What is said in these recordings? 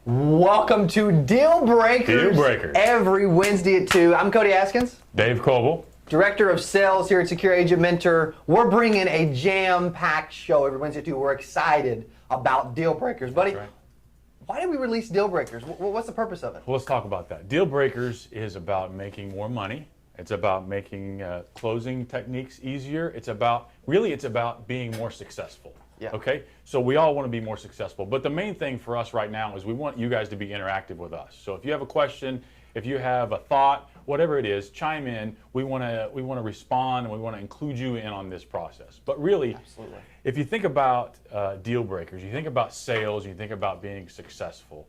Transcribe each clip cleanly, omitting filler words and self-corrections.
Welcome to Deal Breakers. Deal Breakers. Every Wednesday at 2. I'm Cody Askins, Dave Coble, Director of Sales here at Secure Agent Mentor. We're bringing a jam-packed show every Wednesday at 2. We're excited about Deal Breakers. Buddy, right. Why did we release Deal Breakers? What's the purpose of it? Well, let's talk about that. Deal Breakers is about making more money. It's about making closing techniques easier. It's about being more successful. Yeah. Okay? So we all want to be more successful. But the main thing for us right now is we want you guys to be interactive with us. So if you have a question, if you have a thought, whatever it is, chime in. We want to respond, and we want to include you in on this process. But really, Absolutely. If you think about deal breakers, you think about sales, you think about being successful.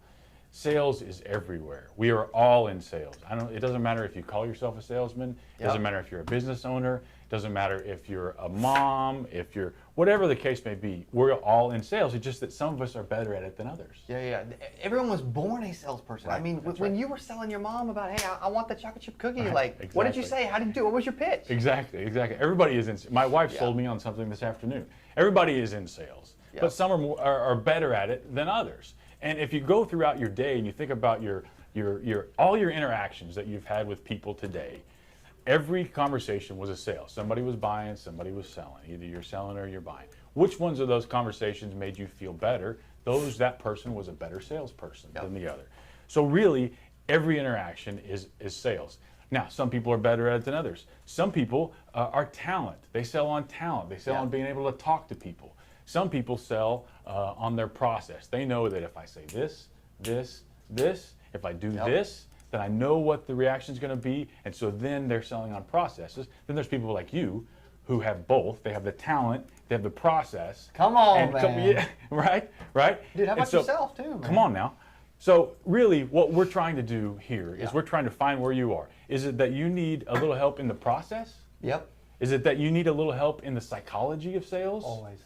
Sales is everywhere. We are all in sales. It doesn't matter if you call yourself a salesman. It doesn't matter if you're a business owner. It doesn't matter if you're a mom, if you're whatever the case may be. We're all in sales. It's just that some of us are better at it than others. Yeah. Everyone was born a salesperson. Right. I mean, when you were selling your mom about, hey, I want the chocolate chip cookie, Right. What did you say? How did you do it? What was your pitch? Exactly. Everybody is in. My wife sold me on something this afternoon. Everybody is in sales, but some are better at it than others. And if you go throughout your day and you think about all your interactions that you've had with people today, every conversation was a sale. Somebody was buying, somebody was selling. Either you're selling or you're buying. Which ones of those conversations made you feel better? That person was a better salesperson than the other. So really, every interaction is sales. Now, some people are better at it than others. Some people are talent. They sell on talent. They sell on being able to talk to people. Some people sell on their process. They know that if I say this, if I do this, then I know what the reaction is going to be. And so then they're selling on processes. Then there's people like you who have both. They have the talent, they have the process. Come on, man. Right? Dude, how about yourself too, man? Come on now. So really what we're trying to do here is we're trying to find where you are. Is it that you need a little help in the process? Yep. Is it that you need a little help in the psychology of sales? Always.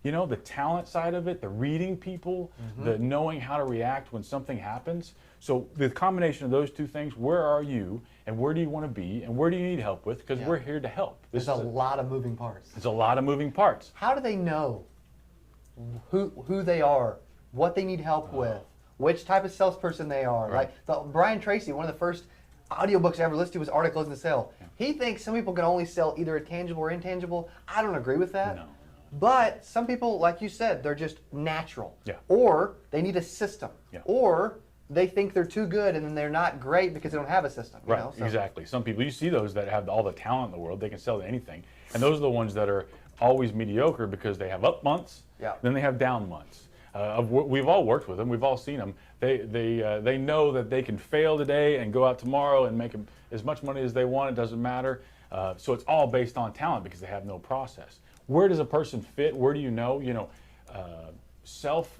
You know, the talent side of it, the reading people, the knowing how to react when something happens. So the combination of those two things, where are you and where do you want to be and where do you need help with? Because we're here to help. There's a lot of moving parts. There's a lot of moving parts. How do they know who they are, what they need help with, which type of salesperson they are? Right. Like Brian Tracy, one of the first audiobooks I ever listened to was Art of Closing the Sale. He thinks some people can only sell either a tangible or intangible. I don't agree with that. No. But some people, like you said, they're just natural. Yeah. Or they need a system. Yeah. Or they think they're too good and then they're not great because they don't have a system. Right, You know? So, exactly. Some people, you see those that have all the talent in the world, they can sell anything. And those are the ones that are always mediocre because they have up months, then they have down months. We've all worked with them, we've all seen them. They know that they can fail today and go out tomorrow and make as much money as they want, it doesn't matter. So it's all based on talent because they have no process. Where does a person fit? Where do you know? You know,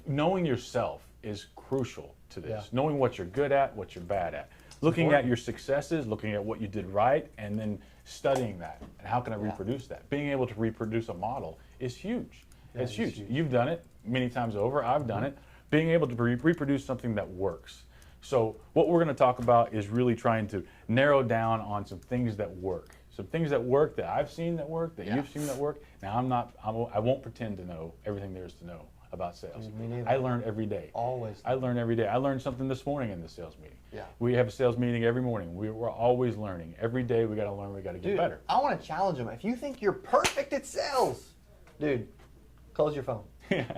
knowing yourself is crucial to this. Yeah. Knowing what you're good at, what you're bad at. Looking at your successes, looking at what you did right, and then studying that. And how can I reproduce that? Being able to reproduce a model is huge. It's huge. You've done it many times over. I've done it. Being able to reproduce something that works. So what we're going to talk about is really trying to narrow down on some things that work. Some things that work that I've seen that work, that you've seen that work. Now I won't pretend to know everything there is to know about sales. Me neither. I learn every day. Always. I learn every day. I learned something this morning in the sales meeting. Yeah. We have a sales meeting every morning. We're always learning. Every day we got to learn, we got to get better. I want to challenge them. If you think you're perfect at sales, dude, close your phone.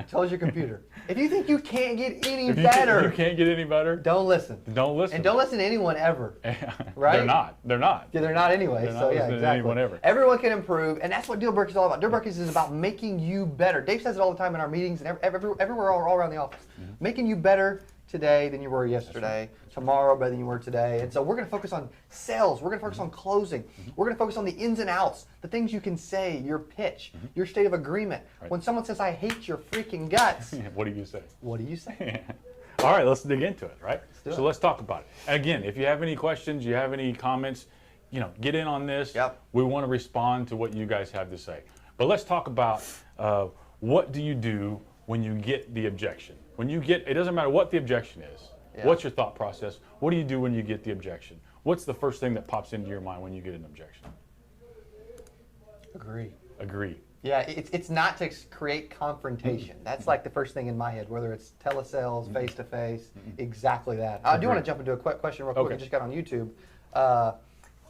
Close your computer. If you think you can't get any better, You can't get any better. don't listen. Don't listen. And don't listen to anyone ever. Right? They're not. Yeah, they're not anyway. They're not so yeah, listening to exactly. anyone ever. Everyone can improve, and that's what Deal Breakers is all about. Deal Breakers is about making you better. Dave says it all the time in our meetings and everywhere all around the office. Making you better today than you were yesterday, tomorrow better than you were today. And so we're going to focus on sales. We're going to focus on closing. We're going to focus on the ins and outs, the things you can say, your pitch, your state of agreement. Right. When someone says, I hate your freaking guts, What do you say? what do you say? All right, let's dig into it, right? do So it. let's talk about it. And again, if you have any questions, you have any comments, get in on this. Yep. We want to respond to what you guys have to say. But let's talk about what do you do when you get the objection? It doesn't matter what the objection is. Yeah. What's your thought process? What do you do when you get the objection? What's the first thing that pops into your mind when you get an objection? Agree. Agree. Yeah, it's not to create confrontation. That's like the first thing in my head, whether it's telesales, face-to-face, exactly that. I do want to jump into a quick question real quick. Okay. I just got on YouTube.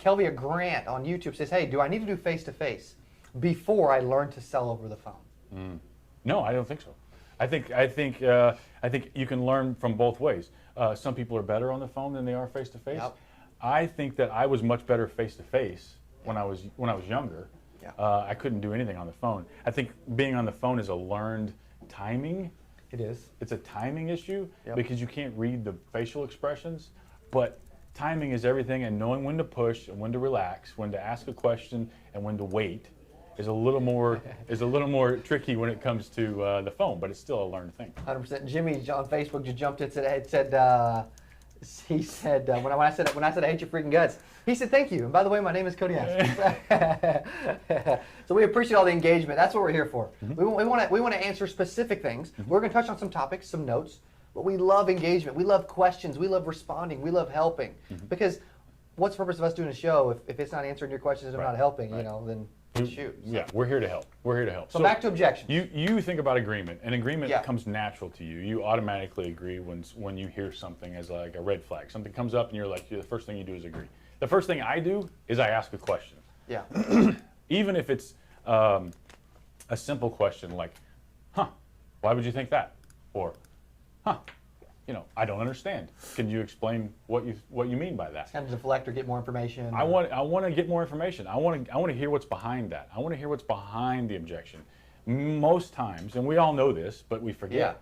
Kelvia Grant on YouTube says, hey, do I need to do face-to-face before I learn to sell over the phone? No, I don't think so. I think you can learn from both ways. Some people are better on the phone than they are face-to-face. Yep. I think that I was much better face-to-face when I was younger. Yeah. I couldn't do anything on the phone. I think being on the phone is a learned timing. It is. It's a timing issue Yep. because you can't read the facial expressions, but timing is everything, and knowing when to push and when to relax, when to ask a question and when to wait is a little more tricky when it comes to the phone, but it's still a learned thing. 100%. Jimmy on Facebook just jumped in and said, he said when I said I hate your freaking guts, he said thank you. And by the way, my name is Cody Askins. So we appreciate all the engagement. That's what we're here for. We want to answer specific things. We're going to touch on some topics, some notes, but we love engagement. We love questions. We love responding. We love helping. Because what's the purpose of us doing a show if it's not answering your questions and not helping? You know, then shoot. Yeah, we're here to help. We're here to help. So back to objections. You think about agreement, and agreement Yeah. comes natural to you. You automatically agree when you hear something as like a red flag. Something comes up, and you're like, the first thing you do is agree. The first thing I do is I ask a question. Yeah. Even if it's a simple question like, why would you think that? Or, I don't understand. Can you explain what you mean by that? Kind of deflect or get more information. I want to get more information. I want to hear what's behind that. I want to hear what's behind the objection. Most times, and we all know this, but we forget.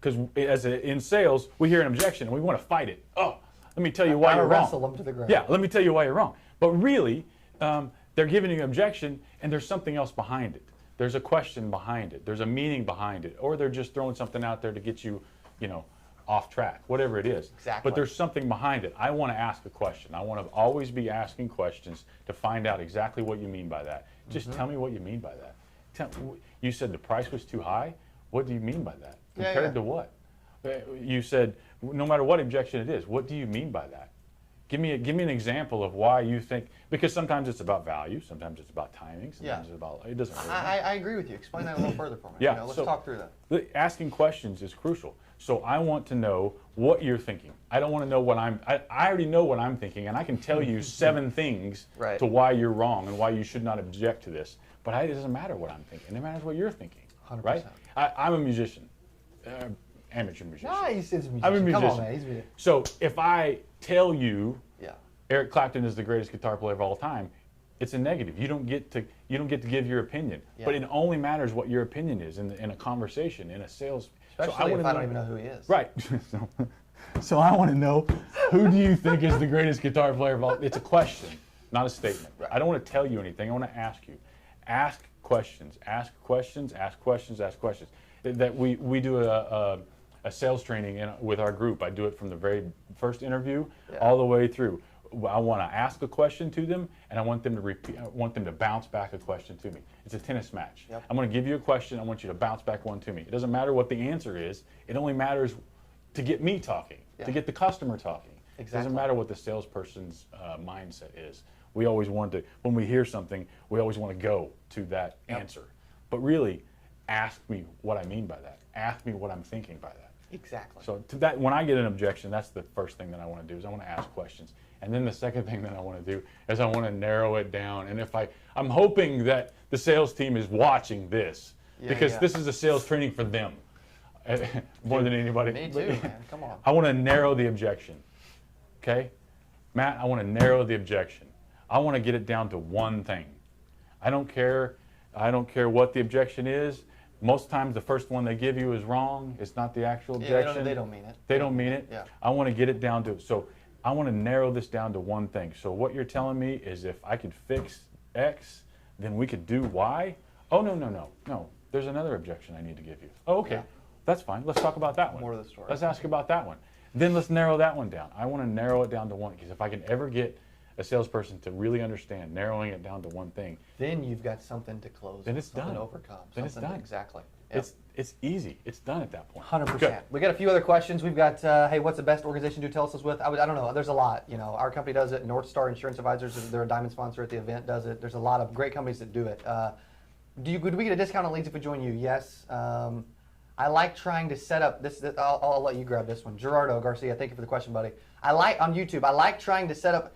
Because in sales, we hear an objection and we want to fight it. Oh, let me tell you why you're wrong. Wrestle them to the ground. Yeah, let me tell you why you're wrong. But really, they're giving you an objection and there's something else behind it. There's a question behind it. There's a meaning behind it. Or they're just throwing something out there to get you, off track, whatever it is. Exactly. But there's something behind it. I want to ask a question. I want to always be asking questions to find out exactly what you mean by that. Just tell me what you mean by that. You said the price was too high. What do you mean by that? Compared to what? You said no matter what objection it is, what do you mean by that? Give me an example of why you think, because sometimes it's about value, sometimes it's about timing, sometimes it's about, it doesn't really matter. I agree with you. Explain that a little further for me. Yeah, Let's talk through that. Asking questions is crucial. So I want to know what you're thinking. I don't want to know I already know what I'm thinking, and I can tell you 7 things to why you're wrong and why you should not object to this. But it doesn't matter what I'm thinking. It matters what you're thinking. 100%. Right? I'm a musician, amateur musician. Nah, he's a musician. I'm a musician. Come on, man. He's a musician. So if I tell you Eric Clapton is the greatest guitar player of all time, it's a negative. You don't get to give your opinion. But it only matters what your opinion is in a conversation, in a sales. Especially if I don't even know who he is. Right. So I want to know, who do you think is the greatest guitar player of all? It's a question, not a statement. Right. I don't want to tell you anything. I want to ask you. Ask questions. Ask questions. Ask questions. Ask questions. That we do a sales training with our group. I do it from the very first interview all the way through. I want to ask a question to them, and I want them to repeat. I want them to bounce back a question to me. It's a tennis match. Yep. I'm going to give you a question. I want you to bounce back one to me. It doesn't matter what the answer is. It only matters to get me talking, to get the customer talking. Exactly. It doesn't matter what the salesperson's mindset is. We always want to, when we hear something, we always want to go to that answer. But really, ask me what I mean by that. Ask me what I'm thinking by that. Exactly. So to that, when I get an objection, that's the first thing that I want to do is I want to ask questions. And then the second thing that I want to do is I want to narrow it down. And if I'm hoping that the sales team is watching this because this is a sales training for them more than anybody. Me too, man. Come on. I want to narrow the objection. Okay? Matt, I want to narrow the objection. I want to get it down to one thing. I don't care what the objection is. Most times the first one they give you is wrong. It's not the actual objection. They don't mean it. They don't mean it. Yeah. I want to get it down to, so I want to narrow this down to one thing. So what you're telling me is if I could fix X, then we could do Y? Oh, no. There's another objection I need to give you. Oh, okay. Yeah. That's fine. Let's talk about that one. More to the story. Let's ask about that one. Then let's narrow that one down. I want to narrow it down to one, because if I can ever get a salesperson to really understand narrowing it down to one thing, then you've got something to close. Then it's something done. to overcome. Then it's done. Exactly. Yep. It's easy. It's done at that point. 100%. Good. We got a few other questions. We've got, hey, what's the best organization to tell us with? I don't know. There's a lot. Our company does it. North Star Insurance Advisors, they're a diamond sponsor at the event, does it. There's a lot of great companies that do it. Do we get a discount on leads if we join you? Yes. I like trying to set up this. I'll let you grab this one. Gerardo Garcia, thank you for the question, buddy. On YouTube. I like trying to set up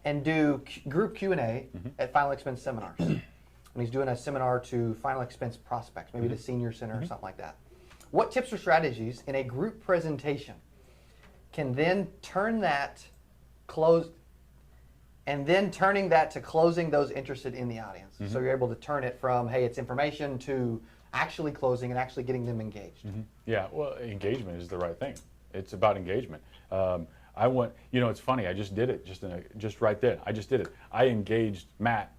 and do group Q&A at Final Expense seminars. And he's doing a seminar to Final Expense prospects, maybe the Senior Center or something like that. What tips or strategies in a group presentation can then turn that turning that to closing those interested in the audience? So you're able to turn it from, hey, it's information, to actually closing and actually getting them engaged. Yeah, well, engagement is the right thing. It's about engagement. It's funny. I just did it just right then. I just did it. I engaged Matt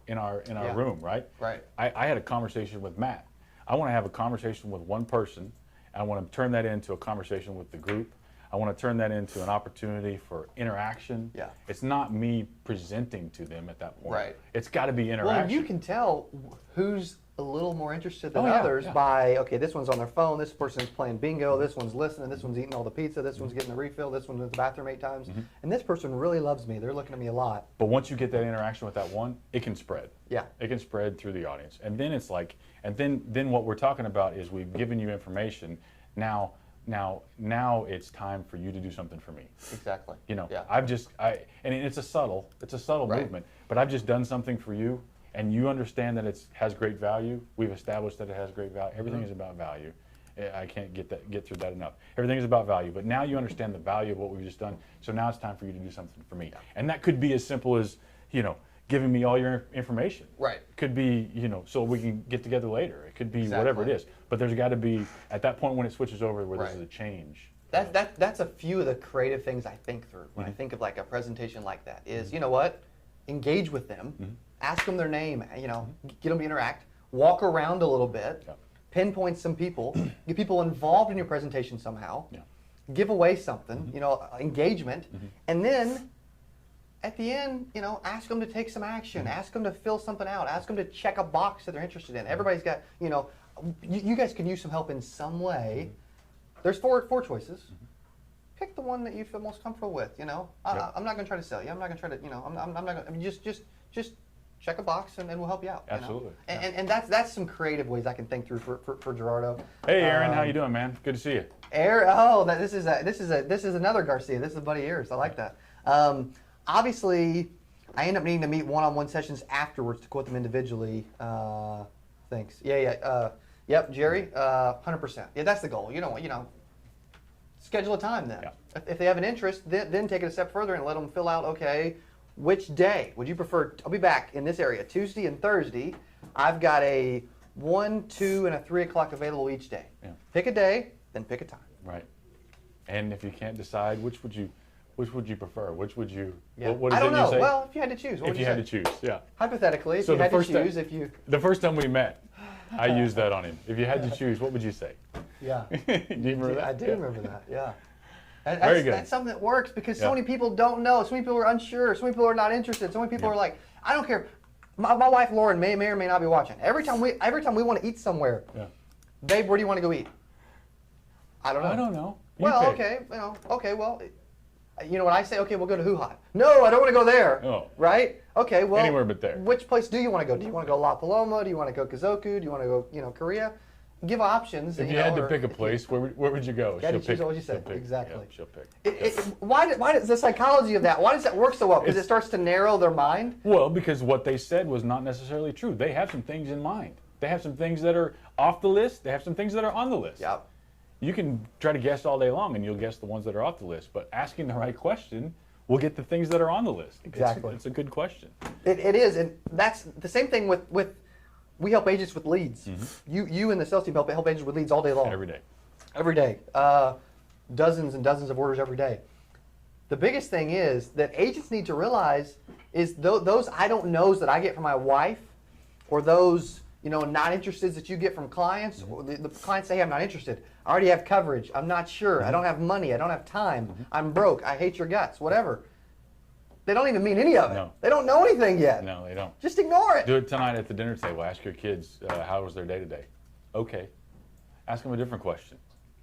in our room, right? Right. I had a conversation with Matt. I want to have a conversation with one person. And I want to turn that into a conversation with the group. I want to turn that into an opportunity for interaction. Yeah. It's not me presenting to them at that point. Right. It's got to be interaction. Well, you can tell who's a little more interested than Oh, yeah, others yeah. by, okay, this one's on their phone, this person's playing bingo, this one's listening, this one's eating all the pizza, this one's getting the refill, this one's in the bathroom 8 times, and this person really loves me. They're looking at me a lot. But once you get that interaction with that one, it can spread. Yeah. It can spread through the audience. And then it's like, then what we're talking about is we've given you information. Now it's time for you to do something for me. Exactly. Yeah. And it's a subtle Right. movement, but I've just done something for you, and you understand that it has great value. We've established that it has great value. Everything is about value. I can't get through that enough. Everything is about value, but now you understand the value of what we've just done. So now it's time for you to do something for me. And that could be as simple as, giving me all your information. Right. It could be, so we can get together later. It could be whatever it is. But there's got to be, at that point when it switches over, where this is a change. That's a few of the creative things I think through when I think of like a presentation like that is, you know what? Engage with them, ask them their name, get them to interact, walk around a little bit, pinpoint some people, get people involved in your presentation somehow, give away something, engagement, and then at the end, ask them to take some action, ask them to fill something out, ask them to check a box that they're interested in. Everybody's got, you guys can use some help in some way. There's four choices. Pick the one that you feel most comfortable with. I'm not going to try to sell you. I'm not going to try to, I'm not going to. I mean, just check a box and we'll help you out. Absolutely. And that's some creative ways I can think through for Gerardo. Hey, Aaron, how you doing, man? Good to see you. Aaron, this is another Garcia. This is a buddy of yours. I like that. Obviously, I end up needing to meet one-on-one sessions afterwards to quote them individually. Thanks. Yep, Jerry. 100%. Yeah, that's the goal. Schedule a time then. Yeah. If they have an interest, then take it a step further and let them fill out. Okay, which day would you prefer? I'll be back in this area Tuesday and Thursday. I've got a 1, 2, and a 3 o'clock available each day. Yeah. Pick a day, then pick a time. Right. And if you can't decide, which would you prefer? Which would you? Yeah. What is I don't it know. you say? Well, if you had to choose, what if would you say? had to choose, yeah. Hypothetically, if So you the had to first time- choose, The first time we met, I used that on him. If you had to choose, what would you say? Yeah. Do you remember that? I do remember that, yeah. Very good. That's something that works because so many people don't know. So many people are unsure. So many people are not interested. So many people are like, I don't care. My wife Lauren may or may not be watching. Every time we want to eat somewhere, babe, where do you want to go eat? I don't know. I don't know. Well, okay, well, you know what I say? Okay, we'll go to Hoo Ha. No, I don't want to go there. Oh. Right? Okay, well, Anywhere but there. Which place do you want to go? Do you want to go La Paloma? Do you want to go Kazoku? Do you want to go, Korea? Give options. If you had to pick a place, where would you go? You had to choose what you said. She'll pick. Exactly. Yeah, she'll pick. Why does the psychology of that? Why does that work so well? Because it starts to narrow their mind. Well, because what they said was not necessarily true. They have some things in mind. They have some things that are off the list. They have some things that are on the list. Yep. You can try to guess all day long, and you'll guess the ones that are off the list. But asking the right question will get the things that are on the list. Exactly. It's a good question. It is, and that's the same thing with we help agents with leads. You and the sales team help agents with leads all day long. Every day. Every day. Dozens and dozens of orders every day. The biggest thing is that agents need to realize is those I don't knows that I get from my wife, or those not interested that you get from clients, or the clients say, I'm not interested. I already have coverage. I'm not sure. I don't have money. I don't have time. I'm broke. I hate your guts. Whatever. They don't even mean any of it. No. They don't know anything yet. No, they don't. Just ignore it. Do it tonight at the dinner table. Ask your kids, how was their day today? Okay. Ask them a different question.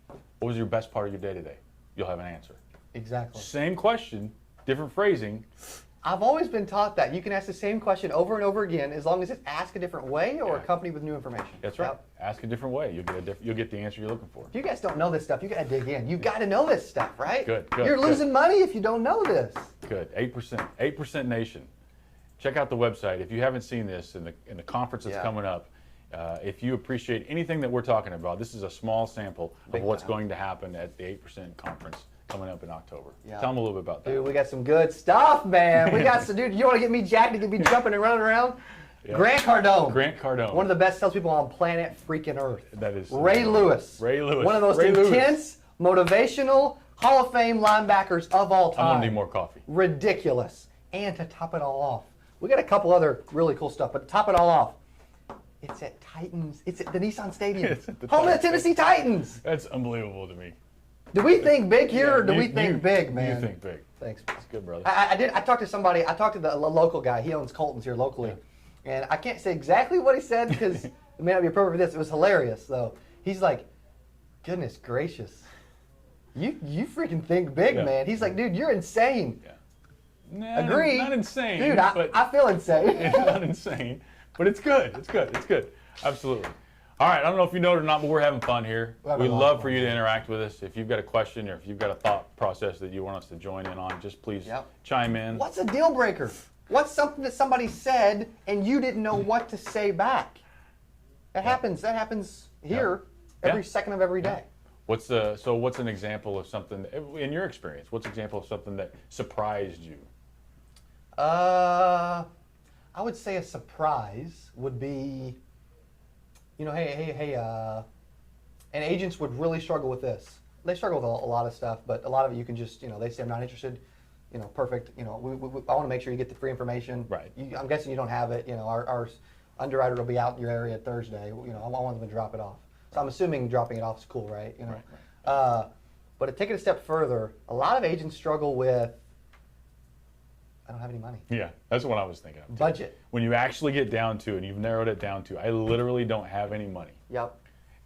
What was your best part of your day today? You'll have an answer. Exactly. Same question, different phrasing. I've always been taught that you can ask the same question over and over again as long as it's asked a different way or Yeah. accompanied with new information. That's right. Ask a different way. You'll get the answer you're looking for. If you guys don't know this stuff, you got to dig in. You got to know this stuff, right? Good. You're losing money if you don't know this. Good. 8% Nation. Check out the website. If you haven't seen this in the conference that's coming up, if you appreciate anything that we're talking about, this is a small sample of what's going to happen at the 8% conference coming up in October. Yeah. Tell them a little bit about that. Dude, we got some good stuff, man. We got some, dude, you want to get me jacked to get me jumping and running around? Yeah. Grant Cardone. Grant Cardone. One of the best salespeople on planet freaking Earth. That is Ray Lewis. Ray Lewis. One of those intense, motivational, Hall of Fame linebackers of all time. I'm going to need more coffee. Ridiculous. And to top it all off, we got a couple other really cool stuff, but to top it all off, it's at Titans. It's at the Nissan Stadium. It's at the Home of the Titans. Tennessee Titans. That's unbelievable to me. Do we think big here, or do we You- think big, man? You think big. Thanks. That's good, brother. I talked to somebody. I talked to the local guy. He owns Colton's here locally, and I can't say exactly what he said because it may not be appropriate for this. It was hilarious though. He's like, "Goodness gracious, you freaking think big, man." He's like, "Dude, you're insane." Yeah. Nah, Agree. Not insane. Dude. but I feel insane. it's not insane, but it's good. It's good. It's good. Absolutely. All right. I don't know if you know it or not, but we're having fun here. We'd love for you to interact with us. If you've got a question or if you've got a thought process that you want us to join in on, just please chime in. What's a deal breaker? What's something that somebody said and you didn't know what to say back? That happens. That happens here every second of every day. What's an example of something in your experience? What's an example of something that surprised you? I would say a surprise would be, and agents would really struggle with this. They struggle with a lot of stuff, but a lot of it you can just, they say I'm not interested, perfect. I want to make sure you get the free information. Right. I'm guessing you don't have it. Our underwriter will be out in your area Thursday. I want them to drop it off. So I'm assuming dropping it off is cool, right? Right. But to take it a step further, a lot of agents struggle with, I don't have any money. Yeah, that's what I was thinking of too. Budget. When you actually get down to, and you've narrowed it down to, I literally don't have any money. Yep.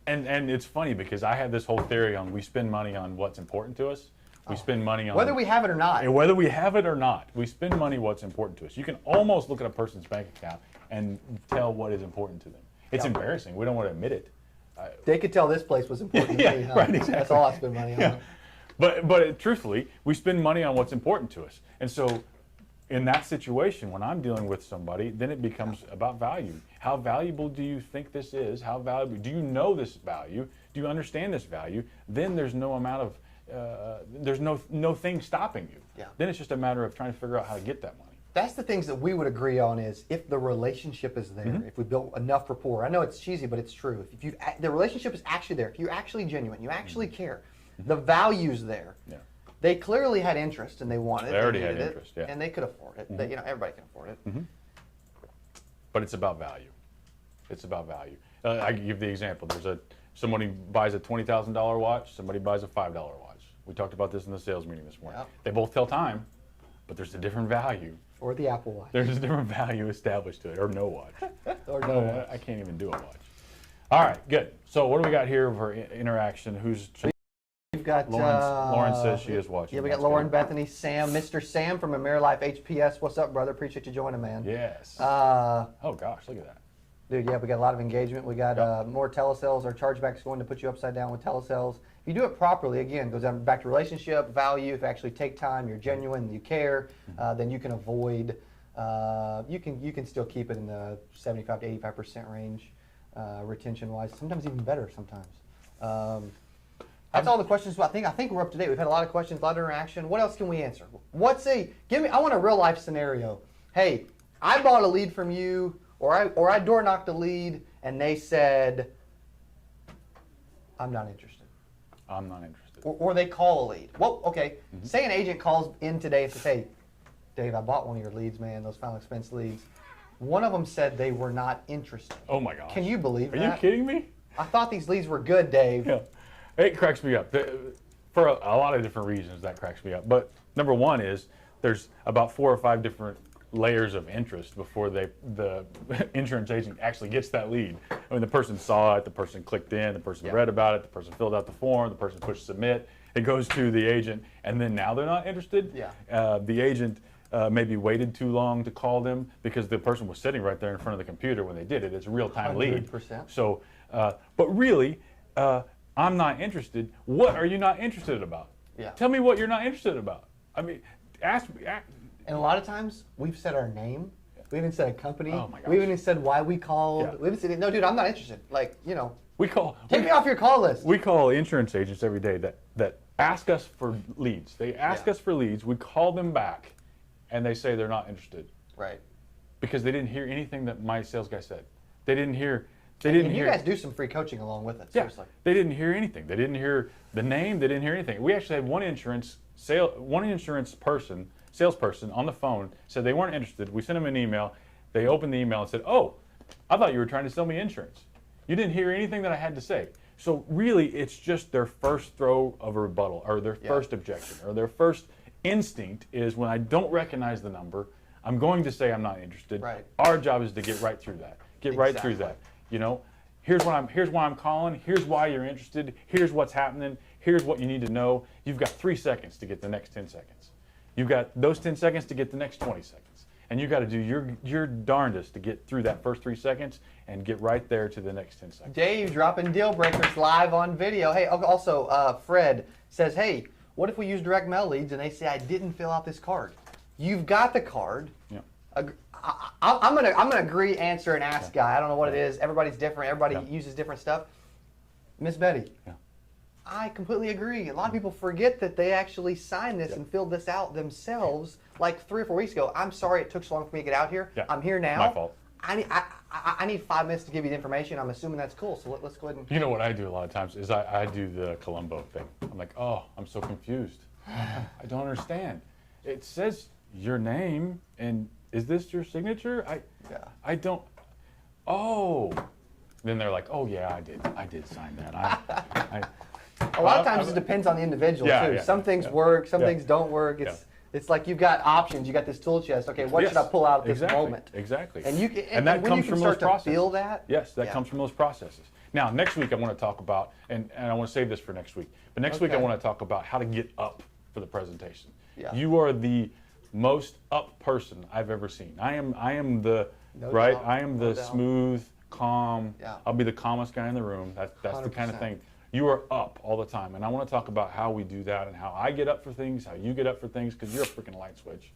And it's funny because I have this whole theory on we spend money on what's important to us. We spend money on Whether we have it or not. And whether we have it or not, we spend money what's important to us. You can almost look at a person's bank account and tell what is important to them. It's embarrassing. We don't want to admit it. They could tell this place was important to me. Huh? Right, exactly. That's all I spend money on. Yeah. But truthfully, we spend money on what's important to us. And so in that situation, when I'm dealing with somebody, then it becomes about value. How valuable do you think this is? How valuable? Do you know this value? Do you understand this value? Then there's no amount of, there's no thing stopping you. Yeah. Then it's just a matter of trying to figure out how to get that money. That's the things that we would agree on is if the relationship is there, if we built enough rapport. I know it's cheesy, but it's true. If the relationship is actually there, if you're actually genuine, you actually care, the value's there. Yeah. They clearly had interest and they wanted it. They already had needed interest, it, and they could afford it. They, everybody can afford it. But it's about value. It's about value. I can give the example. Somebody buys a $20,000 watch. Somebody buys a $5 watch. We talked about this in the sales meeting this morning. Yep. They both tell time, but there's a different value. Or the Apple Watch. There's a different value established to it, or no watch. Or no watch. I can't even do a watch. All right, good. So what do we got here for interaction? Who's We've got Lauren says she is watching. Yeah, we got That's Lauren, good. Bethany, Sam, Mr. Sam from AmeriLife HPS. What's up, brother? Appreciate you joining, man. Yes. Oh gosh, look at that. Dude, yeah, we got a lot of engagement. We got more telesales. Our chargeback's going to put you upside down with telesales. If you do it properly, again, goes down back to relationship, value. If you actually take time, you're genuine, you care, then you can avoid, you can still keep it in the 75 to 85% range retention-wise. Sometimes even better sometimes. That's all the questions. I think we're up to date. We've had a lot of questions, a lot of interaction. What else can we answer? I want a real life scenario. Hey, I bought a lead from you, or I door knocked a lead, and they said, I'm not interested. I'm not interested. Or they call a lead. Well, okay. Say an agent calls in today and says, hey, Dave, I bought one of your leads, man, those final expense leads. One of them said they were not interested. Oh my gosh. Can you believe that? Are you kidding me? I thought these leads were good, Dave. Yeah. It cracks me up. For a lot of different reasons, that cracks me up. But number one is there's about 4 or 5 different layers of interest before the insurance agent actually gets that lead. I mean, the person saw it, the person clicked in, the person read about it, the person filled out the form, the person pushed submit. It goes to the agent, and then now they're not interested. Yeah. The agent maybe waited too long to call them because the person was sitting right there in front of the computer when they did it. It's a real-time lead. 100%. So, but really, I'm not interested. What are you not interested about? Yeah. Tell me what you're not interested about. I mean, ask me. And a lot of times we've said our name. We haven't said a company. Oh my gosh. We haven't even said why we called. Yeah. We haven't said, no, dude, I'm not interested. Like, you know, take me off your call list. We call insurance agents every day that ask us for leads. They ask us for leads. We call them back, and they say they're not interested. Right. Because they didn't hear anything that my sales guy said. They didn't hear. And you guys do some free coaching along with it. Seriously. Yeah, they didn't hear anything. They didn't hear the name. They didn't hear anything. We actually had one insurance salesperson on the phone said they weren't interested. We sent them an email. They opened the email and said, "Oh, I thought you were trying to sell me insurance. You didn't hear anything that I had to say." So really, it's just their first throw of a rebuttal, or their first objection, or their first instinct is when I don't recognize the number, I'm going to say I'm not interested. Right. Our job is to get right through that. Get right through that. You know, here's why I'm calling. Here's why you're interested. Here's what's happening. Here's what you need to know. You've got 3 seconds to get the next 10 seconds. You've got those 10 seconds to get the next 20 seconds. And you've got to do your darndest to get through that first 3 seconds and get right there to the next 10 seconds. Dave dropping deal breakers live on video. Hey, also, Fred says, hey, what if we use direct mail leads and they say I didn't fill out this card? You've got the card. Yeah. I'm gonna agree, answer, and ask guy. I don't know what it is. Everybody's different. Everybody uses different stuff. Miss Betty. Yeah. I completely agree. A lot of people forget that they actually signed this and filled this out themselves like 3 or 4 weeks ago. I'm sorry it took so long for me to get out here. Yeah. I'm here now. My fault. I need 5 minutes to give you the information. I'm assuming that's cool. So let's go ahead and. You know what I do a lot of times is I do the Columbo thing. I'm like, oh, I'm so confused. I don't understand. It says your name, and is this your signature? I don't. Oh. Then they're like, oh yeah, I did sign that. A lot of times it depends on the individual too. Yeah, some things work, some things don't work. It's like you've got options. You got this tool chest. Okay, what should I pull out at this moment? Exactly. And you can, and that when comes you can from start those processes. to feel that. Yes, that comes from those processes. Now, next week I want to talk about, and I want to save this for next week. But next week I want to talk about how to get up for the presentation. Yeah. You are the most up person I've ever seen. I am the doubt. I am the smooth, calm. Yeah. I'll be the calmest guy in the room. That's the kind of thing. You are up all the time, and I want to talk about how we do that and how I get up for things, how you get up for things, because you're a freaking light switch.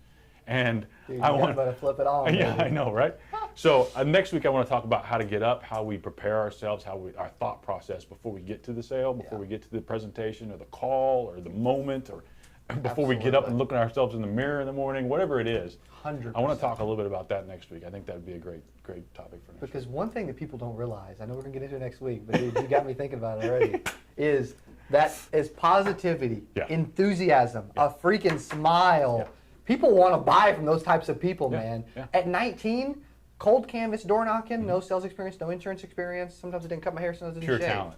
And Dude, I want to flip it on. Yeah, baby. I know, right? So next week I want to talk about how to get up, how we prepare ourselves, our thought process before we get to the sale, before we get to the presentation or the call or the moment, or before we get up and look at ourselves in the mirror in the morning, whatever it is. 100%. I want to talk a little bit about that next week. I think that would be a great topic for next week. Because one thing that people don't realize, I know we're going to get into it next week, but dude, you got me thinking about it already, is positivity, enthusiasm, a freaking smile. Yeah. People want to buy from those types of people, Yeah. man. Yeah. At 19, cold canvas, door knocking, no sales experience, no insurance experience. Sometimes I didn't cut my hair, sometimes I didn't Pure shave. talent.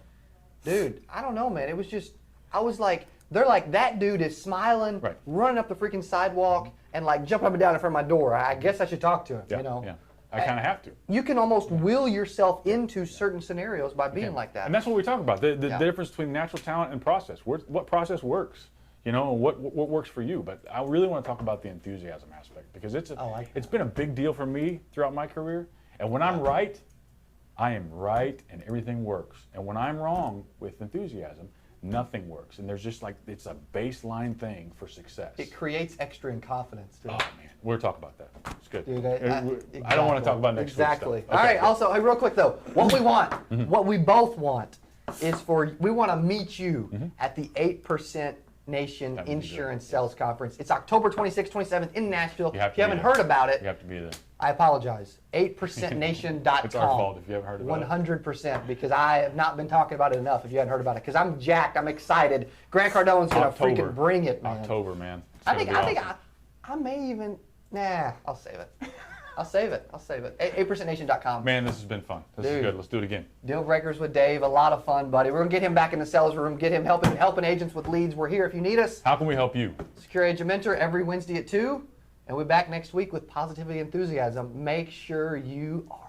Dude, I don't know, man. It was just, I was like, they're like, that dude is smiling, running up the freaking sidewalk, and like jumping up and down in front of my door. I guess I should talk to him, you know? Yeah. I kind of have to. You can almost will yourself into certain scenarios by being like that. And that's what we talk about, the difference between natural talent and process. What process works? You know, what works for you? But I really want to talk about the enthusiasm aspect, because it's been a big deal for me throughout my career. And when I'm right, I am right and everything works. And when I'm wrong with enthusiasm, nothing works. And there's just like, it's a baseline thing for success. It creates extra in confidence, too. Oh, man. We'll talk about that. It's good. Dude, I don't want to talk about next week stuff. Okay, All right, also, hey, real quick, though, what we want, what we both want, is we want to meet you at the 8% Nation Insurance Sales Conference. It's October 26th, 27th in Nashville. If you haven't heard about it, you have to be there. I apologize. 8%nation.com. It's our fault if you haven't heard about it. 100%, because I have not been talking about it enough if you haven't heard about it. Because I'm jacked. I'm excited. Grant Cardone's going to freaking bring it, man. October, man. I think I may even, I'll save it. I'll save it. 8%nation.com. Man, this has been fun. This is good. Let's do it again. Deal breakers with Dave. A lot of fun, buddy. We're going to get him back in the sales room, get him helping agents with leads. We're here if you need us. How can we help you? Secure Agent Mentor every Wednesday at 2. And we're back next week with positivity and enthusiasm. Make sure you are